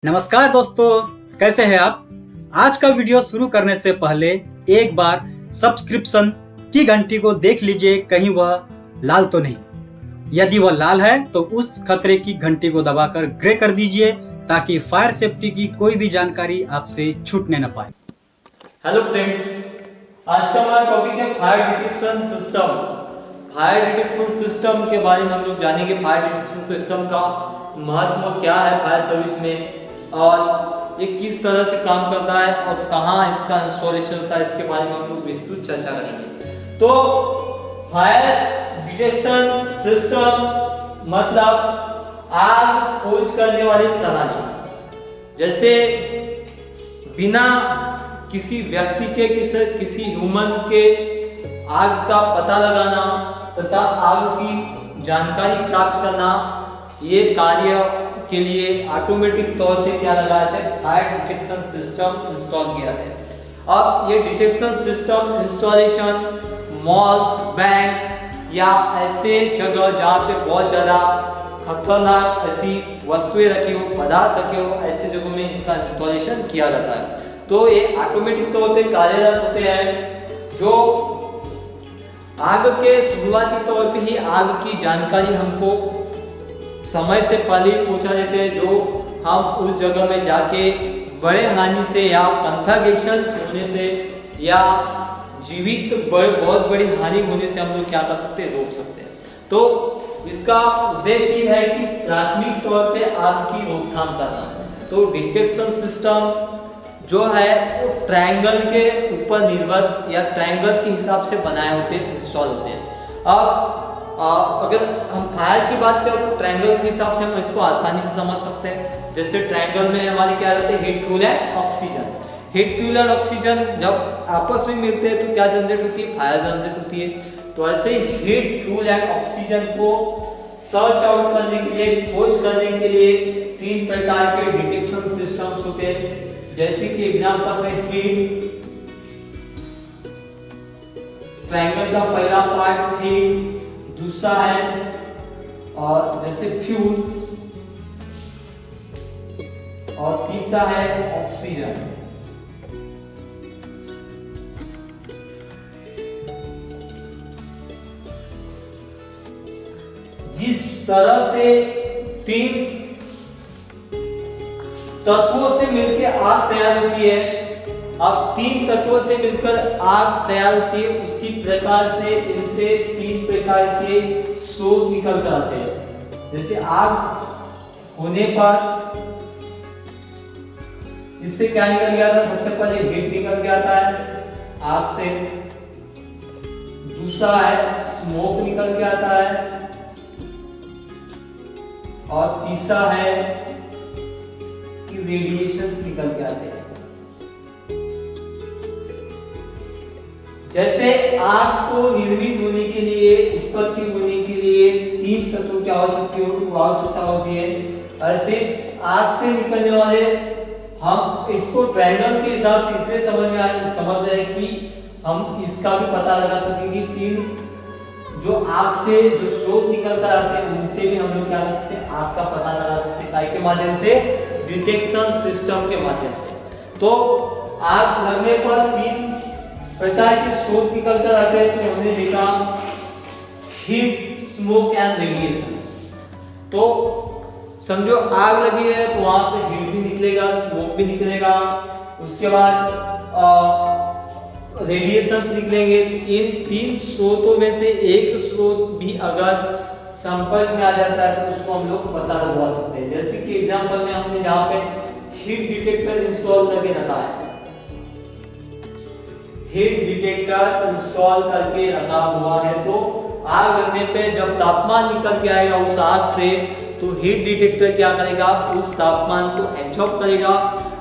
नमस्कार दोस्तों, कैसे हैं आप। आज का वीडियो शुरू करने से पहले एक बार सब्सक्रिप्शन की घंटी को देख लीजिए, कहीं वह लाल तो नहीं। यदि वह लाल है तो उस खतरे की घंटी को दबाकर ग्रे कर दीजिए ताकि फायर सेफ्टी की कोई भी जानकारी आपसे छूटने न पाए। हेलो फ्रेंड्स, आज का हमारा टॉपिक है fire detection system. Fire detection system के बारे में हम लोग जानेंगे। फायर डिटेक्शन सिस्टम का महत्व क्या है फायर सर्विस में और ये किस तरह से काम करता है और कहाँ इसका इंस्टॉलेशन होता है, इसके बारे में हम लोग विस्तृत चर्चा करेंगे। तो फायर डिटेक्शन सिस्टम मतलब आग खोज करने वाली प्रणाली। जैसे बिना किसी व्यक्ति के किसी ह्यूमंस के आग का पता लगाना तथा आग की जानकारी प्राप्त करना, ये कार्य के लिए ऑटोमेटिक तौर पे क्या लगाया था, फायर डिटेक्शन सिस्टम इंस्टॉल किया है। अब ये detection system installation malls, bank या ऐसे जगह जहाँ पे बहुत ज़्यादा खतरनाक ऐसी वस्तुएं रखी हो, पदार्थ रखे हो, ऐसे जगहों में इनका इंस्टॉलेशन किया जाता है। तो ये ऑटोमेटिक तौर पे कार्यरत होते हैं, जो आग के शुरुआती तौर पे ही आग की जानकारी हमको समय से पहले पहुंचा देते हैं, जो हम उस जगह में जाके बड़े हानि से या कंफर्गेशन होने से या जीवित बहुत बड़ी हानि होने से हम लोग क्या कर सकते हैं, रोक सकते हैं। तो इसका उद्देश्य ये है कि प्राथमिक तौर पे आग की रोकथाम करना। तो डिटेक्शन सिस्टम जो है वो ट्रायंगल के ऊपर निर्भर या ट्रायंगल के हिसाब से बनाए होते हैं, इंस्टॉल होते हैं। अब अगर हम फायर की बात करें तो ट्रायंगल के हिसाब से हम इसको आसानी से समझ सकते हैं। जैसे ट्रायंगल में हमारे क्या रहते हैं, heat, fuel and oxygen. Heat, fuel and oxygen जब आपस में मिलते हैं तो क्या जनरेट होती है, फायर जनरेट होती है। तो ऐसे हीट, फ्यूल एंड ऑक्सीजन को सर्च आउट करने के लिए, खोज करने के लिए तीन प्रकार के डिटेक्शन सिस्टम्स होते हैं। जैसे कि एग्जांपल में हीट, ट्रायंगल का पहला पार्ट हीट, दूसरा है और जैसे फ्यूल्स और तीसरा है ऑक्सीजन। जिस तरह से तीन तत्वों से मिलकर आग तैयार होती है, अब तीन तत्वों से मिलकर आग तैयार होती है, उसी प्रकार से इनसे तीन प्रकार के स्रोत निकल कर आते हैं। जैसे आग होने पर इससे क्या निकल गया था, सबसे पहले हीट निकल के आता है आग से, दूसरा है स्मोक निकल के आता है और तीसरा है कि रेडिएशंस निकल के आते हैं। जैसे आग को निर्मित होने के लिए, उत्पत्ति होने के लिए तीन तत्वों की आवश्यकता होती है। ऐसे आग से निकलने वाले, हम इसको ट्रायंगल के हिसाब से इसलिए समझ रहे हैं कि हम इसका भी पता लगा सकेंगे। तीन जो आग से जो स्रोत निकल कर आते हैं उनसे भी हम लोग क्या कर सकते हैं, आग का पता लगा सकते हैं। काय के माध्यम से, डिटेक्शन सिस्टम के माध्यम से। तो आग लगने पर तीन प्रकार के स्रोत निकल कर आते हैं। तो हमने देखा हीट, स्मोक एंड रेडिएशन। तो समझो आग लगी है तो वहां से हीट भी निकलेगा, स्मोक भी निकलेगा, उसके बाद रेडिएशंस निकलेंगे। इन तीन स्रोतों में से एक स्रोत भी अगर संपर्क में आ जाता है तो उसको हम लोग पता लगा सकते हैं। जैसे कि एग्जांपल में हमने यहाँ पे हीट डिटेक्टर इंस्टॉल करके रखा है, हीट डिटेक्टर इंस्टॉल करके रखा हुआ है। तो आग लगने पे जब तापमान निकल के आएगा उस आग से, तो हीट डिटेक्टर क्या करेगा, उस तापमान को एब्जॉर्ब करेगा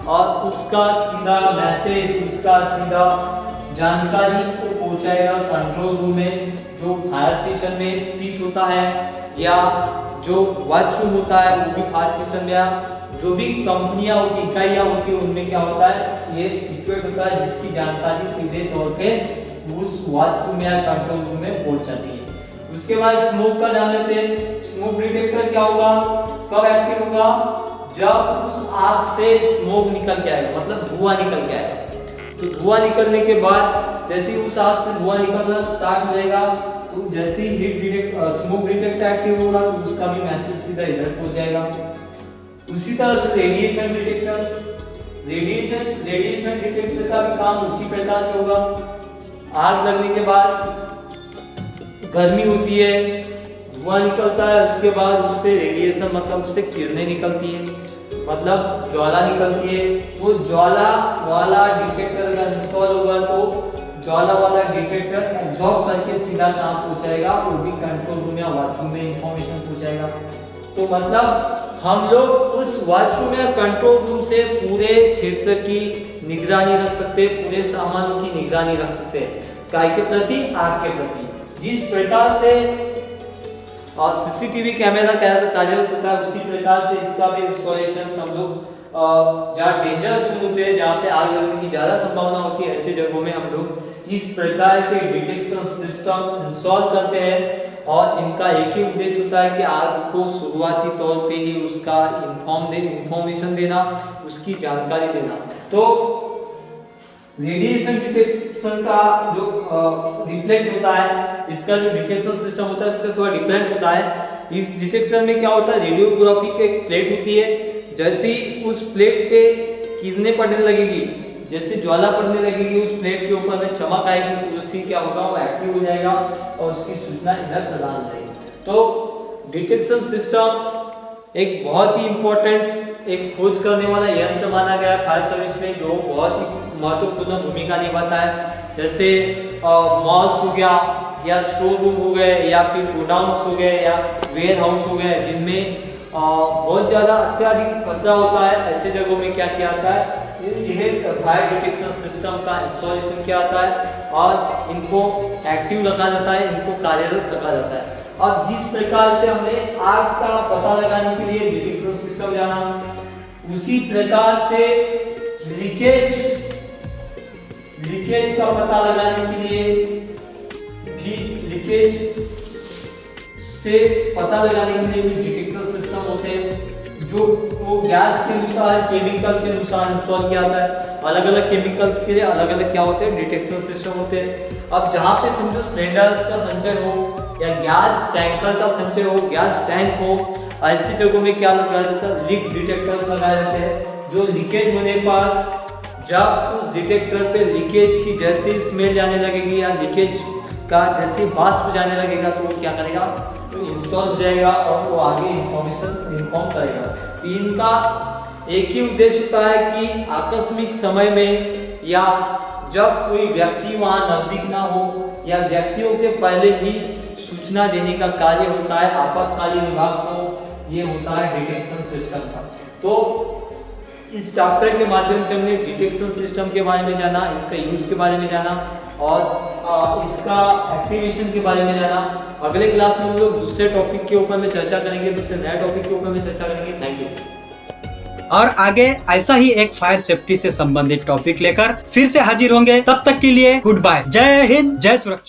और उसका सीधा मैसेज, उसका सीधा जानकारी को पहुंचाएगा कंट्रोल रूम में, जो फायर स्टेशन में स्थित होता है, या जो वॉशरूम होता है वो भी फायर स्टेशन में, जो भी कंपनियां होती, इकाइयां होती है, उनमें क्या होता है, ये सिक्योर होता है, जिसकी जानकारी सीधे तौर पे उस वॉशरूम या कंट्रोल रूम में पहुंच जाती है। उसके बाद स्मोक का जान लेते हैं। स्मोक डिटेक्टर क्या होगा, कब एक्टिव होगा, जब उस आग से स्मोक निकल के आएगा, मतलब धुआं निकल के आएगा। तो धुआं निकलने के बाद जैसे ही उस आग से धुआं निकलना स्टार्ट हो जाएगा, तो जैसे ही heat detect smoke detector active होगा तो उसका भी मैसेज सीधा इधर पहुंच जाएगा। उसी तरह से रेडिएशन डिटेक्टर का भी काम उसी प्रकार से होगा। आग लगने के बाद गर्मी होती है, धुआं निकलता है, उसके बाद उससे रेडिएशन मतलब उससे किरणें निकलती है, मतलब ज्वाला निकलती है। तो ज्वाला वाला डिटेक्टर अगर इंस्टॉल होगा तो ज्वाला वाला डिटेक्टर एब्जॉर्ब करके सीधा काम पहुंचाएगा, वो भी कंट्रोल रूम या वॉशरूम में इंफॉर्मेशन पहुंचाएगा। तो मतलब हम लोग उस वॉशरूम या कंट्रोल रूम से पूरे क्षेत्र की निगरानी रख सकते हैं, पूरे सामानों की निगरानी रख सकते हैं, काय के प्रति, आग के प्रति। जिस प्रकार से और सीसीटीवी कैमरा कार्यरत होता है, उसी प्रकार से इसका भी इंस्टॉलेशन हम लोग जहाँ डेंजर जोन होते हैं, जहाँ पे आग लगने की ज्यादा संभावना होती है, ऐसे जगहों में हम लोग इस प्रकार के डिटेक्शन सिस्टम इंस्टॉल करते हैं। और इनका एक ही उद्देश्य होता है कि आग को शुरुआती तौर पे ही उसका इंफॉर्मेशन देना, उसकी जानकारी देना। तो रेडिएशन डिटेक्शन का जो रिफ्लेक्ट होता है, इसका जो डिटेक्शन सिस्टम होता है उसका थोड़ा डिफरेंट होता है। इस डिटेक्टर में क्या होता है, रेडियोग्राफी की एक प्लेट होती है, जैसे ही उस प्लेट पे किरणें पड़ने लगेगी, जैसे ज्वाला पड़ने लगेगी, उस प्लेट के ऊपर में चमक आएगी, तो उससे क्या होगा, वो एक्टिव हो जाएगा और उसकी सूचना इधर प्रदान हो जाएगी। तो डिटेक्शन सिस्टम एक बहुत ही इम्पोर्टेंट एक खोज करने वाला यंत्र माना गया है फायर सर्विस में, जो बहुत ही महत्वपूर्ण भूमिका निभाता है। जैसे मॉल्स हो गया या स्टोर रूम हो गए या फिर गोडाउन्स हो गए या वेयर हाउस हो गए, जिनमें बहुत ज़्यादा अत्यधिक खतरा होता है, ऐसे जगहों में क्या किया जाता है, यह फायर डिटेक्शन सिस्टम का इंस्टॉलेशन किया जाता है और इनको एक्टिव रखा जाता है, इनको कार्यरत रखा जाता है। अब जिस प्रकार से हमने आग का पता लगाने के लिए डिटेक्शन सिस्टम जाना, उसी प्रकार से लीकेज का पता लगाने के लिए भी लीकेज से पता लगाने के लिए भी डिटेक्टर सिस्टम होते हैं, जो वो गैस के अनुसार, केमिकल के अनुसार इंस्टॉल किया जाता है। अलग अलग केमिकल्स के लिए अलग अलग क्या होते हैं, डिटेक्शन सिस्टम होते हैं। अब जहाँ पे समझो सिलेंडर्स का संचय हो या गैस टैंकर का संचय हो, गैस टैंक हो, ऐसी जगहों में क्या लगाया जाता है, लीक डिटेक्टर्स लगाए जाते हैं, जो लीकेज होने पर जब उस डिटेक्टर पे लीकेज की जैसी स्मेल जाने लगेगी या लीकेज का जैसे वाष्प जाने लगेगा, तो वो क्या करेगा, तो इंस्टॉल हो जाएगा और वो आगे इन्फॉर्म करेगा। तो इनका एक ही उद्देश्य होता है कि आकस्मिक समय में या जब कोई व्यक्ति वहाँ नजदीक ना हो या व्यक्तियों के पहले ही सूचना देने का कार्य होता है आपातकालीन विभाग को, ये होता है डिटेक्शन सिस्टम का। तो इस चैप्टर के माध्यम से हमने डिटेक्शन सिस्टम के बारे में जाना, इसका यूज के बारे में जाना और इसका एक्टिवेशन के बारे में जाना। अगले क्लास में हम लोग दूसरे टॉपिक के ऊपर में चर्चा करेंगे, दूसरे नए टॉपिक के ऊपर में चर्चा करेंगे। Thank you. और आगे ऐसा ही एक फायर सेफ्टी से संबंधित टॉपिक लेकर फिर से हाजिर होंगे। तब तक के लिए गुड बाय। जय हिंद, जय सुरक्षा।